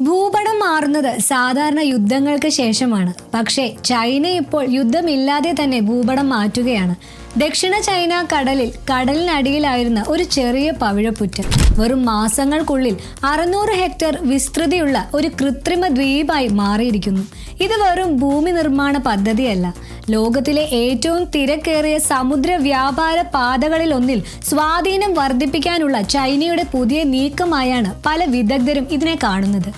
ഭൂപടം മാറുന്നത് സാധാരണ യുദ്ധങ്ങൾക്ക് ശേഷമാണ്. പക്ഷേ ചൈന ഇപ്പോൾ യുദ്ധമില്ലാതെ തന്നെ ഭൂപടം മാറ്റുകയാണ്. ദക്ഷിണ ചൈന കടലിനടിയിലായിരുന്ന ഒരു ചെറിയ പവിഴപ്പുറ്റ് വെറും മാസങ്ങൾക്കുള്ളിൽ 600 ഹെക്ടർ വിസ്തൃതിയുള്ള ഒരു കൃത്രിമ ദ്വീപായി മാറിയിരിക്കുന്നു. ഇത് വെറും ഭൂമി നിർമ്മാണ പദ്ധതിയല്ല, ലോകത്തിലെ ഏറ്റവും തിരക്കേറിയ സമുദ്ര വ്യാപാര പാതകളിലൊന്നിൽ സ്വാധീനം വർദ്ധിപ്പിക്കാനുള്ള ചൈനയുടെ പുതിയ നീക്കമായാണ് പല വിദഗ്ധരും ഇതിനെ കാണുന്നത്.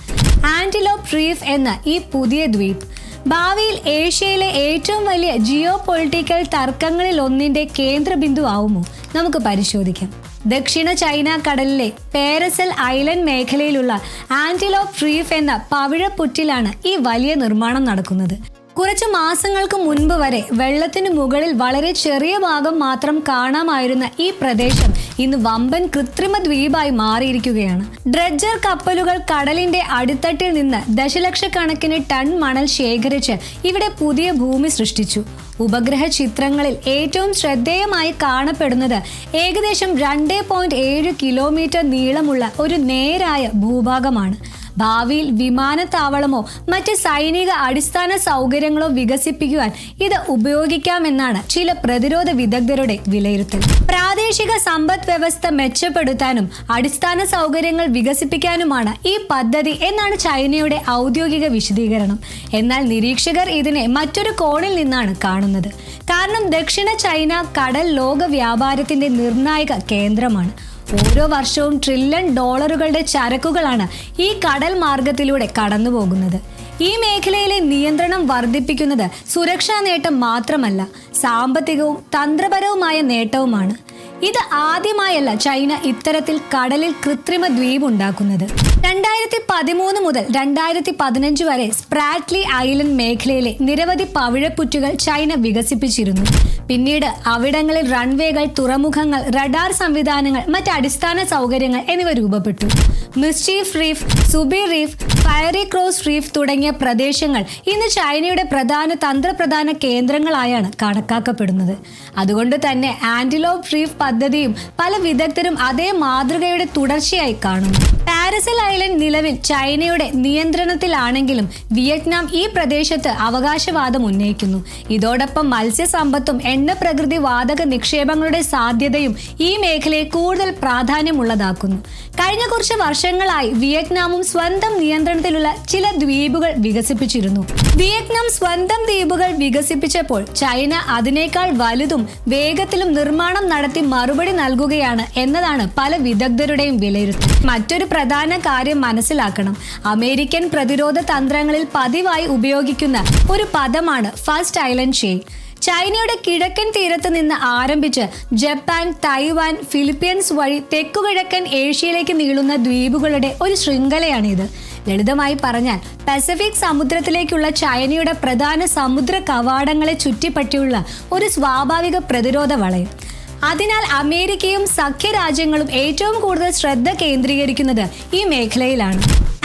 ആന്റിലോപ്പ് റീഫ് എന്ന ഈ പുതിയ ദ്വീപ് ഭാവിയിൽ ഏഷ്യയിലെ ഏറ്റവും വലിയ ജിയോ പൊളിറ്റിക്കൽ തർക്കങ്ങളിൽ ഒന്നിന്റെ കേന്ദ്രബിന്ദു ആവുമോ? നമുക്ക് പരിശോധിക്കാം. ദക്ഷിണ ചൈന കടലിലെ പാരസൽ ഐലൻഡ് മേഖലയിലുള്ള ആന്റിലോപ്പ് റീഫ് എന്ന പവിഴപ്പുറ്റിലാണ് ഈ വലിയ നിർമ്മാണം നടക്കുന്നത്. കുറച്ചു മാസങ്ങൾക്ക് മുൻപ് വരെ വെള്ളത്തിന് മുകളിൽ വളരെ ചെറിയ ഭാഗം മാത്രം കാണാമായിരുന്ന ഈ പ്രദേശം ഇന്ന് വമ്പൻ കൃത്രിമ ദ്വീപായി മാറിയിരിക്കുകയാണ്. ഡ്രെഡ്ജർ കപ്പലുകൾ കടലിന്റെ അടിത്തട്ടിൽ നിന്ന് ദശലക്ഷക്കണക്കിന് ടൺ മണൽ ശേഖരിച്ച് ഇവിടെ പുതിയ ഭൂമി സൃഷ്ടിച്ചു. ഉപഗ്രഹ ചിത്രങ്ങളിൽ ഏറ്റവും ശ്രദ്ധേയമായി കാണപ്പെടുന്നത് ഏകദേശം 2.7 കിലോമീറ്റർ നീളമുള്ള ഒരു നേരായ ഭൂഭാഗമാണ്. ഭാവിയിൽ വിമാനത്താവളമോ മറ്റ് സൈനിക അടിസ്ഥാന സൗകര്യങ്ങളോ വികസിപ്പിക്കുവാൻ ഇത് ഉപയോഗിക്കാമെന്നാണ് ചില പ്രതിരോധ വിദഗ്ധരുടെ വിലയിരുത്തൽ. പ്രാദേശിക സമ്പദ് വ്യവസ്ഥ മെച്ചപ്പെടുത്താനും അടിസ്ഥാന സൗകര്യങ്ങൾ വികസിപ്പിക്കാനുമാണ് ഈ പദ്ധതി എന്നാണ് ചൈനയുടെ ഔദ്യോഗിക വിശദീകരണം. എന്നാൽ നിരീക്ഷകർ ഇതിനെ മറ്റൊരു കോണിൽ നിന്നാണ് കാണുന്നത്. കാരണം ദക്ഷിണ ചൈന കടൽ ലോക വ്യാപാരത്തിന്റെ നിർണായക കേന്ദ്രമാണ്. ഓരോ വർഷവും $1 ട്രില്യൺ ചരക്കുകളാണ് ഈ കടൽ മാർഗത്തിലൂടെ കടന്നു പോകുന്നത്. ഈ മേഖലയിലെ നിയന്ത്രണം വർദ്ധിപ്പിക്കുന്നത് സുരക്ഷാ നേട്ടം മാത്രമല്ല, സാമ്പത്തികവും തന്ത്രപരവുമായ നേട്ടവുമാണ്. ഇത് ആദ്യമായല്ല ചൈന ഇത്തരത്തിൽ കടലിൽ കൃത്രിമ ദ്വീപ് ഉണ്ടാക്കുന്നത്. 2013 മുതൽ 2015 വരെ സ്പ്രാറ്റ്ലി ഐലൻഡ് മേഖലയിലെ നിരവധി പവിഴപ്പുറ്റുകൾ ചൈന വികസിപ്പിച്ചിരുന്നു. പിന്നീട് അവിടങ്ങളിൽ റൺവേകൾ, തുറമുഖങ്ങൾ, റഡാർ സംവിധാനങ്ങൾ, മറ്റ് അടിസ്ഥാന സൗകര്യങ്ങൾ എന്നിവ രൂപപ്പെട്ടു. Mischief reef, Subi reef, fairy cross reef തുടങ്ങിയ പ്രദേശങ്ങൾ ഇന്ന് ചൈനയുടെ തന്ത്രപ്രധാന കേന്ദ്രങ്ങളായാണ് കണക്കാക്കപ്പെടുന്നത്. അതുകൊണ്ട് തന്നെ ആന്റിലോപ്പ് റീഫ് പദ്ധതിയും പല വിദഗ്ധരും അതേ മാതൃകയുടെ തുടർച്ചയായി കാണുന്നു. പാരസൽ ഐലൻഡ് നിലവിൽ ചൈനയുടെ നിയന്ത്രണത്തിലാണെങ്കിലും വിയറ്റ്നാം ഈ പ്രദേശത്ത് അവകാശവാദം ഉന്നയിക്കുന്നു. ഇതോടൊപ്പം മത്സ്യസമ്പത്തും എണ്ണപ്രകൃതി വാതക നിക്ഷേപങ്ങളുടെ സാധ്യതയും ഈ മേഖലയെ കൂടുതൽ പ്രാധാന്യമുള്ളതാക്കുന്നു. കഴിഞ്ഞ കുറച്ച് വർഷങ്ങളായി വിയറ്റ്നാമും സ്വന്തം നിയന്ത്രണത്തിലുള്ള ചില ദ്വീപുകൾ വികസിപ്പിച്ചിരുന്നു. വിയറ്റ്നാം സ്വന്തം ദ്വീപുകൾ വികസിപ്പിച്ചപ്പോൾ ചൈന അതിനേക്കാൾ വലുതും വേഗത്തിലും നിർമ്മാണം നടത്തി മറുപടി നൽകുകയാണ് എന്നതാണ് പല വിദഗ്ധരുടെയും വിലയിരുത്തൽ. മറ്റൊരു പ്രധാന കാര്യം മനസ്സിലാക്കണം. അമേരിക്കൻ പ്രതിരോധ തന്ത്രങ്ങളിൽ പതിവായി ഉപയോഗിക്കുന്ന ഒരു പദമാണ് ഫസ്റ്റ് ഐലൻഡ് ചെയിൻ. ചൈനയുടെ കിഴക്കൻ തീരത്ത് നിന്ന് ആരംഭിച്ച് ജപ്പാൻ, തായ്വാൻ, ഫിലിപ്പീൻസ് വഴി തെക്കുകിഴക്കൻ ഏഷ്യയിലേക്ക് നീളുന്ന ദ്വീപുകളുടെ ഒരു ശൃംഖലയാണിത്. ലളിതമായി പറഞ്ഞാൽ പസഫിക് സമുദ്രത്തിലേക്കുള്ള ചൈനയുടെ പ്രധാന സമുദ്ര കവാടങ്ങളെ ചുറ്റിപ്പറ്റിയുള്ള ഒരു സ്വാഭാവിക പ്രതിരോധ വളയം. അതിനാൽ അമേരിക്കയും സഖ്യരാജ്യങ്ങളും ഏറ്റവും കൂടുതൽ ശ്രദ്ധ കേന്ദ്രീകരിക്കുന്നത് ഈ മേഖലയിലാണ്.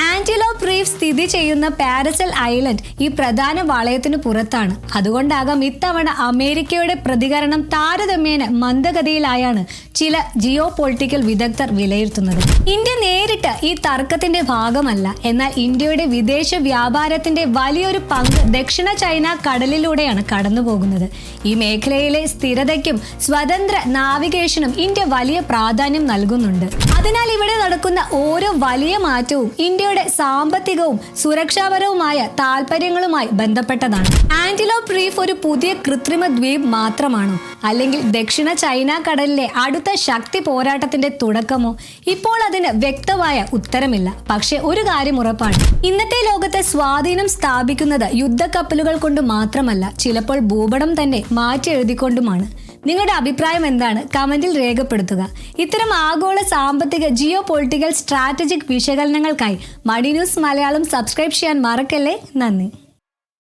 ആന്റിലോപ്പ് റീഫ് സ്ഥിതി ചെയ്യുന്ന പാരസൽ ഐലൻഡ് ഈ പ്രധാന വളയത്തിന് പുറത്താണ്. അതുകൊണ്ടാകാം ഇത്തവണ അമേരിക്കയുടെ പ്രതികരണം താരതമ്യേന മന്ദഗതിയിലായാണ് ചില ജിയോ പൊളിറ്റിക്കൽ വിദഗ്ധർ വിലയിരുത്തുന്നത്. ഇന്ത്യ നേരിട്ട് ഈ തർക്കത്തിന്റെ ഭാഗമല്ല. എന്നാൽ ഇന്ത്യയുടെ വിദേശ വ്യാപാരത്തിന്റെ വലിയൊരു പങ്ക് ദക്ഷിണ ചൈന കടലിലൂടെയാണ് കടന്നുപോകുന്നത്. ഈ മേഖലയിലെ സ്ഥിരതയ്ക്കും സ്വതന്ത്ര നാവിഗേഷനും ഇന്ത്യ വലിയ പ്രാധാന്യം നൽകുന്നുണ്ട്. അതിനാൽ ഇവിടെ നടക്കുന്ന ഓരോ വലിയ മാറ്റവും ഇന്ത്യയുടെ സാമ്പത്തികവും സുരക്ഷാപരവുമായ താല്പര്യങ്ങളുമായി ബന്ധപ്പെട്ടതാണ്. ആന്റിലോപ്പ് റീഫ് ഒരു പുതിയ കൃത്രിമ ദ്വീപ് മാത്രമാണോ? അല്ലെങ്കിൽ ദക്ഷിണ ചൈന കടലിലെ അടുത്ത ശക്തി പോരാട്ടത്തിന്റെ തുടക്കമോ? ഇപ്പോൾ അതിന് വ്യക്തമായ ഉത്തരമില്ല. പക്ഷെ ഒരു കാര്യം ഉറപ്പാണ്, ഇന്നത്തെ ലോകത്തെ സ്വാധീനം സ്ഥാപിക്കുന്നത് യുദ്ധക്കപ്പലുകൾ കൊണ്ട് മാത്രമല്ല, ചിലപ്പോൾ ഭൂപടം തന്നെ മാറ്റി എഴുതിക്കൊണ്ടുമാണ്. നിങ്ങളുടെ അഭിപ്രായം എന്താണ്? കമന്റിൽ രേഖപ്പെടുത്തുക. ഇത്തരം ആഗോള സാമ്പത്തിക ജിയോ പൊളിറ്റിക്കൽ സ്ട്രാറ്റജിക് വിശകലനങ്ങൾക്കായി മണി ന്യൂസ് മലയാളം സബ്സ്ക്രൈബ് ചെയ്യാൻ മറക്കല്ലേ. നന്ദി.